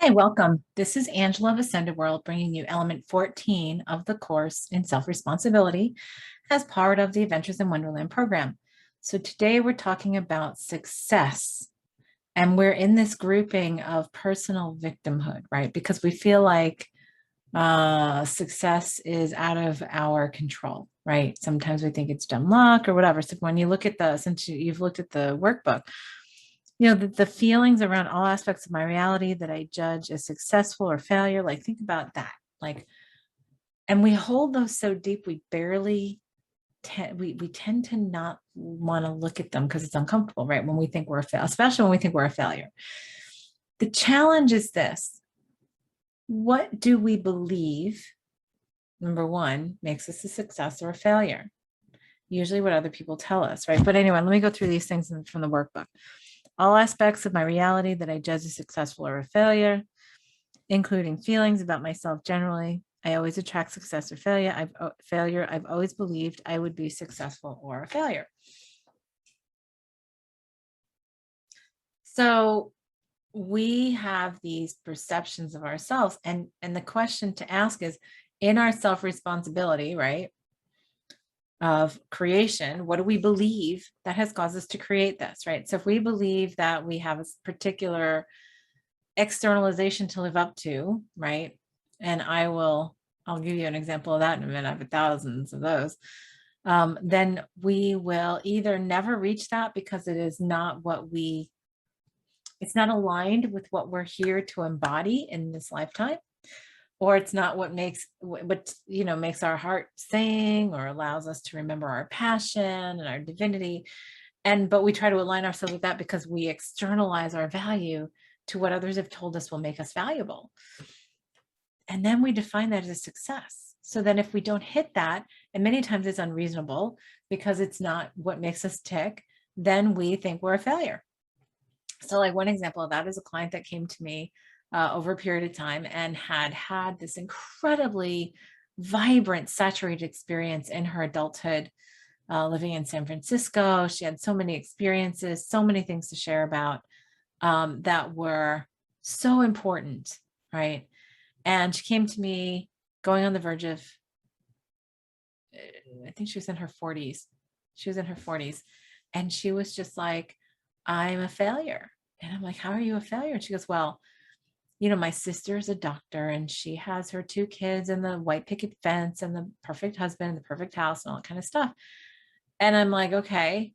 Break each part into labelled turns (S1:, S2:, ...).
S1: Hi, welcome. This is Angela of Ascended World bringing you element 14 of the course in self-responsibility as part of the Adventures in Wonderland program. So today we're talking about success, and we're in this grouping of personal victimhood, right? Because we feel like success is out of our control, right? Sometimes we think it's dumb luck or whatever. So when you look at since you've looked at the workbook, the feelings around all aspects of my reality that I judge as successful or failure, like think about that. And we hold those so deep, we barely we tend to not want to look at them because it's uncomfortable, right? When we think we're a failure, especially when we think we're a failure. The challenge is this: what do we believe, number one, makes us a success or a failure? Usually what other people tell us, right? But anyway, let me go through these things from the workbook. All aspects of my reality that I judge as successful or a failure, including feelings about myself generally. I always attract success or failure. I've always believed I would be successful or a failure. So we have these perceptions of ourselves, and the question to ask is, in our self-responsibility, right, of creation, what do we believe that has caused us to create this, right? So if we believe that we have a particular externalization to live up to, right? And I'll give you an example of that in a minute. I have thousands of those. Then we will either never reach that because it is not it's not aligned with what we're here to embody in this lifetime, or it's not what makes our heart sing or allows us to remember our passion and our divinity. But we try to align ourselves with that because we externalize our value to what others have told us will make us valuable. And then we define that as a success. So then if we don't hit that, and many times it's unreasonable because it's not what makes us tick, then we think we're a failure. So like one example of that is a client that came to me over a period of time and had this incredibly vibrant, saturated experience in her adulthood, living in San Francisco. She had so many experiences, so many things to share about that were so important, right? And she came to me going on the verge of, I think she was in her 40s. She was in her 40s. And she was just like, I'm a failure. And I'm like, how are you a failure? And she goes, well, my sister's a doctor and she has her 2 kids and the white picket fence and the perfect husband and the perfect house and all that kind of stuff. And I'm like, okay.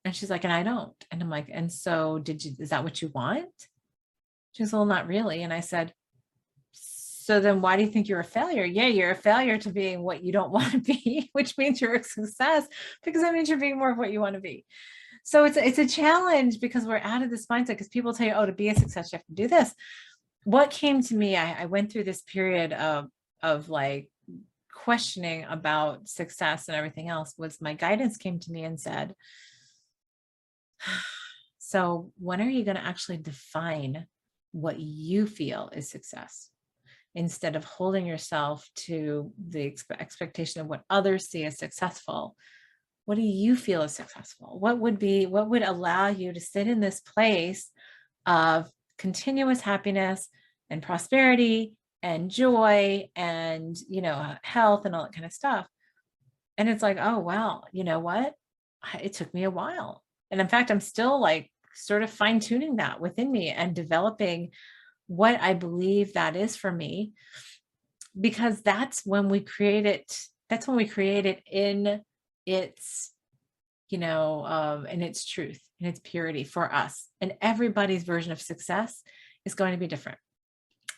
S1: And she's like, and I don't. And I'm like, and so is that what you want? She goes, well, not really. And I said, so then why do you think you're a failure? Yeah, you're a failure to being what you don't want to be, which means you're a success because that means you're being more of what you want to be. So it's a challenge because we're out of this mindset because people tell you, oh, to be a success, you have to do this. What came to me, I went through this period of like questioning about success and everything else, was my guidance came to me and said, so when are you going to actually define what you feel is success, instead of holding yourself to the expectation of what others see as successful? What do you feel is successful? What would allow you to sit in this place of continuous happiness and prosperity and joy and, health and all that kind of stuff? And it's like, oh, wow, you know what? It took me a while. And in fact, I'm still like sort of fine tuning that within me and developing what I believe that is for me, because that's when we create it. That's when we create it in its, in its truth, in its purity for us. And everybody's version of success is going to be different.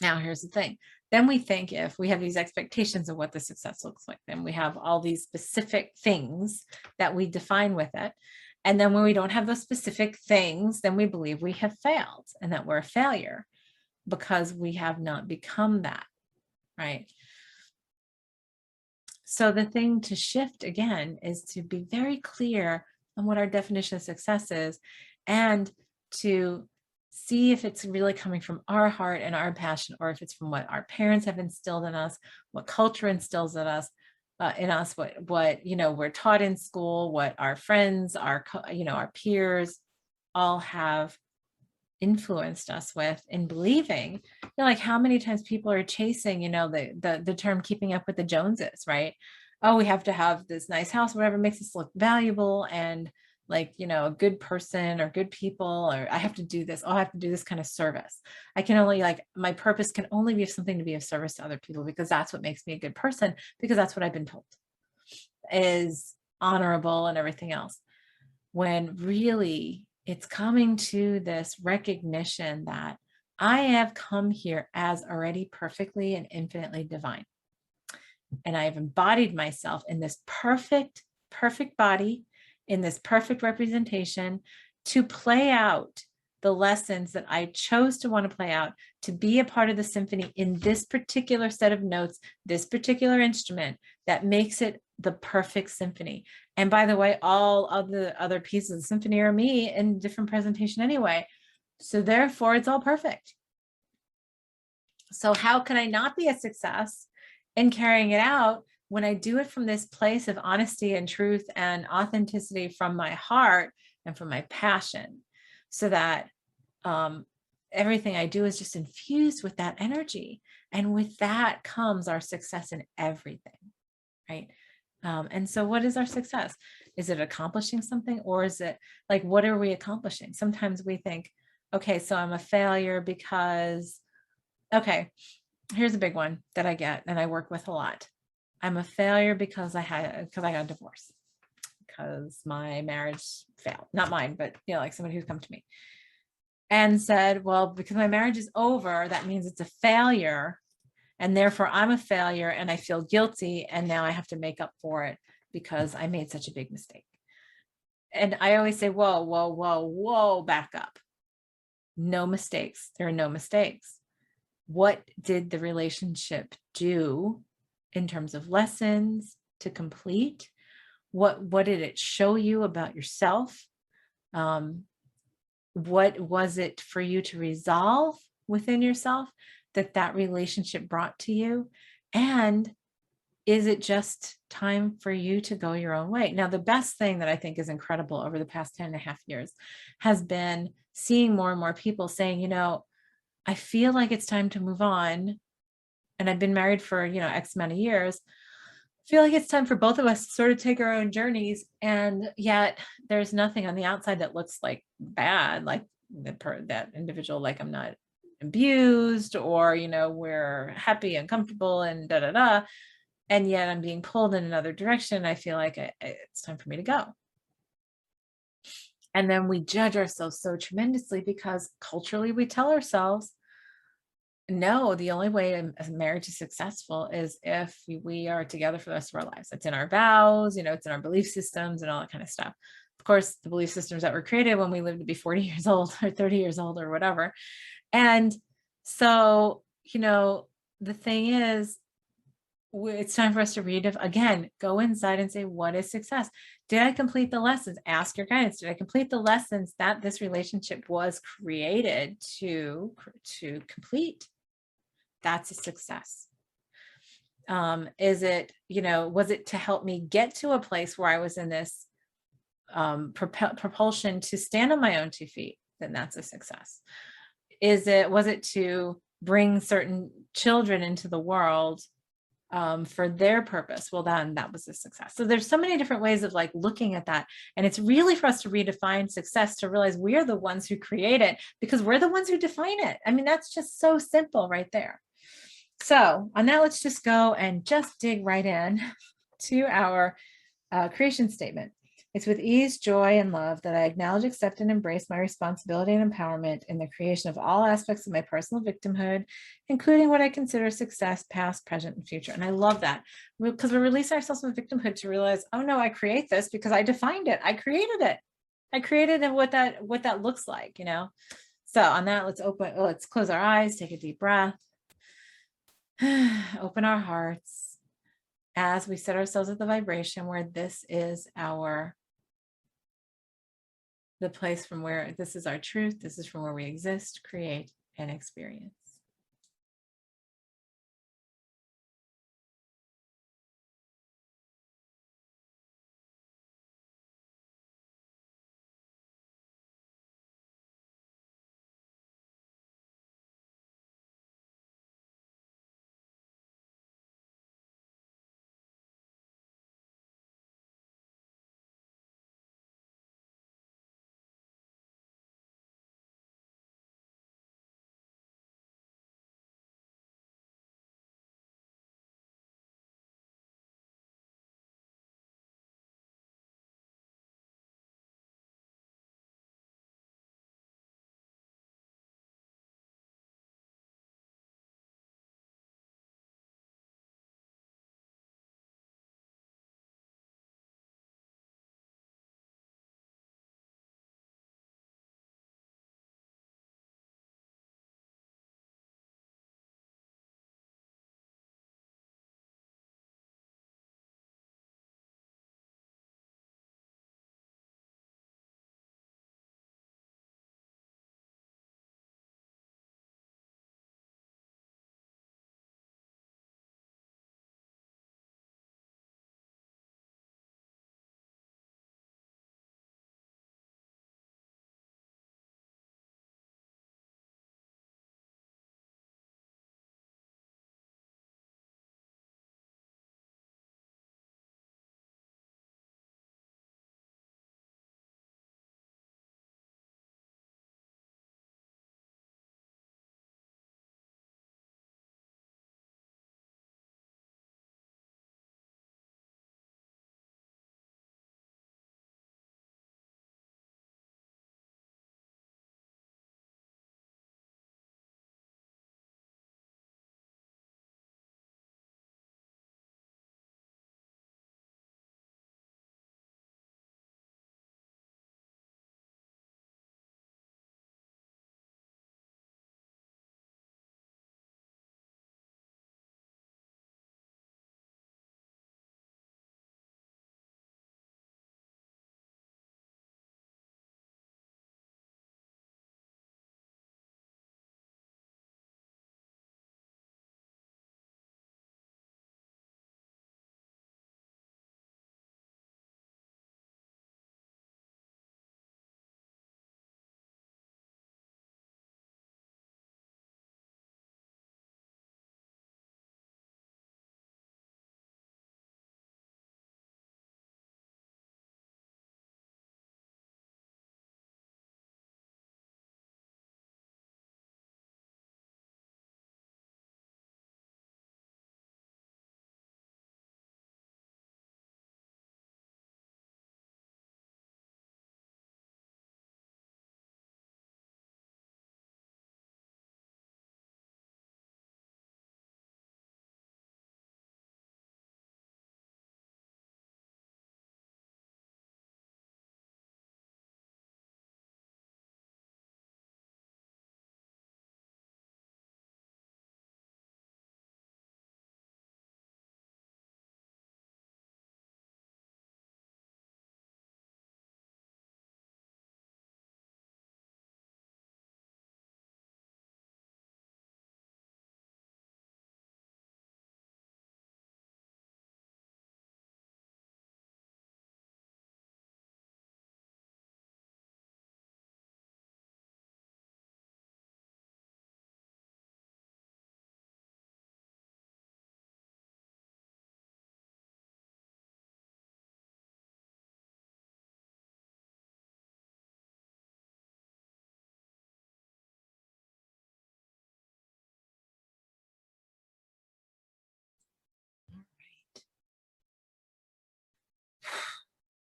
S1: Now, here's the thing. Then we think, if we have these expectations of what the success looks like, then we have all these specific things that we define with it. And then when we don't have those specific things, then we believe we have failed and that we're a failure because we have not become that, right? So the thing to shift again is to be very clear on what our definition of success is, and to see if it's really coming from our heart and our passion, or if it's from what our parents have instilled in us, what culture instills in us, what we're taught in school, what our friends, our peers all have influenced us with in believing like how many times people are chasing, the term keeping up with the Joneses, right? Oh, we have to have this nice house, whatever makes us look valuable and like, a good person or good people, or I have to do this. Oh, I have to do this kind of service. I can only my purpose can only be something to be of service to other people because that's what makes me a good person, because that's what I've been told is honorable and everything else. When really it's coming to this recognition that I have come here as already perfectly and infinitely divine. And I have embodied myself in this perfect, perfect body, in this perfect representation to play out the lessons that I chose to want to play out, to be a part of the symphony in this particular set of notes, this particular instrument that makes it the perfect symphony. And by the way, all of the other pieces of the symphony are me in different presentation anyway. So therefore it's all perfect. So how can I not be a success in carrying it out when I do it from this place of honesty and truth and authenticity from my heart and from my passion, so that everything I do is just infused with that energy. And with that comes our success in everything, right? And so what is our success? Is it accomplishing something, or is it like, what are we accomplishing? Sometimes we think, okay, so I'm a failure because, okay, here's a big one that I get and I work with a lot. I'm a failure because I got a divorce, because my marriage failed. Not mine, but like somebody who's come to me and said, well, because my marriage is over, that means it's a failure. And therefore I'm a failure and I feel guilty. And now I have to make up for it because I made such a big mistake. And I always say, whoa, whoa, whoa, whoa, back up. No mistakes. There are no mistakes. What did the relationship do in terms of lessons to complete? What did it show you about yourself? What was it for you to resolve within yourself that relationship brought to you? And is it just time for you to go your own way? Now, the best thing that I think is incredible over the past 10 and a half years has been seeing more and more people saying, I feel like it's time to move on. And I've been married for, X amount of years. I feel like it's time for both of us to sort of take our own journeys. And yet there's nothing on the outside that looks like bad, like that individual, like I'm not abused, or, we're happy and comfortable and da, da, da. And yet I'm being pulled in another direction. I feel like it's time for me to go. And then we judge ourselves so tremendously because culturally we tell ourselves, no, the only way a marriage is successful is if we are together for the rest of our lives. It's in our vows, it's in our belief systems and all that kind of stuff. Of course, the belief systems that were created when we lived to be 40 years old or 30 years old or whatever. And so, the thing is, it's time for us to again, go inside and say, what is success? Did I complete the lessons? Ask your guidance. Did I complete the lessons that this relationship was created to complete? That's a success. Is it, was it to help me get to a place where I was in this propulsion to stand on my own 2 feet? Then that's a success. Was it to bring certain children into the world for their purpose? Well, then that was a success. So there's so many different ways of looking at that. And it's really for us to redefine success, to realize we are the ones who create it because we're the ones who define it. I mean, that's just so simple right there. So on that, let's just go and just dig right in to our creation statement. It's with ease, joy, and love that I acknowledge, accept, and embrace my responsibility and empowerment in the creation of all aspects of my personal victimhood, including what I consider success, past, present, and future. And I love that because we release ourselves from victimhood to realize, oh no, I create this because I defined it. I created it. I created what that looks like, So on that, let's close our eyes, take a deep breath, open our hearts as we set ourselves at the vibration where this is the place from where this is our truth. This is from where we exist, create, and experience.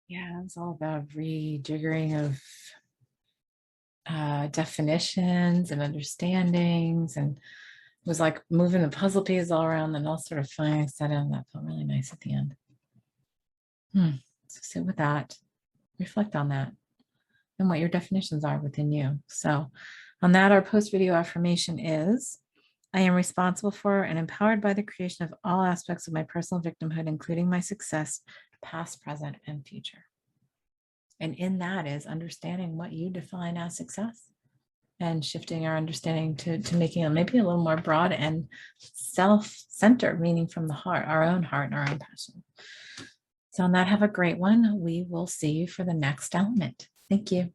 S1: Yeah, it's all about rejiggering of definitions and understandings, and it was like moving the puzzle pieces all around and all sort of finally set in. That felt really nice at the end. So sit with that, reflect on that, and what your definitions are within you. So on that, our post-video affirmation is, I am responsible for and empowered by the creation of all aspects of my personal victimhood, including my success, past, present, and future. And in that is understanding what you define as success and shifting our understanding to making it maybe a little more broad and self-centered, meaning from the heart, our own heart and our own passion. So on that, have a great one. We will see you for the next element. Thank you.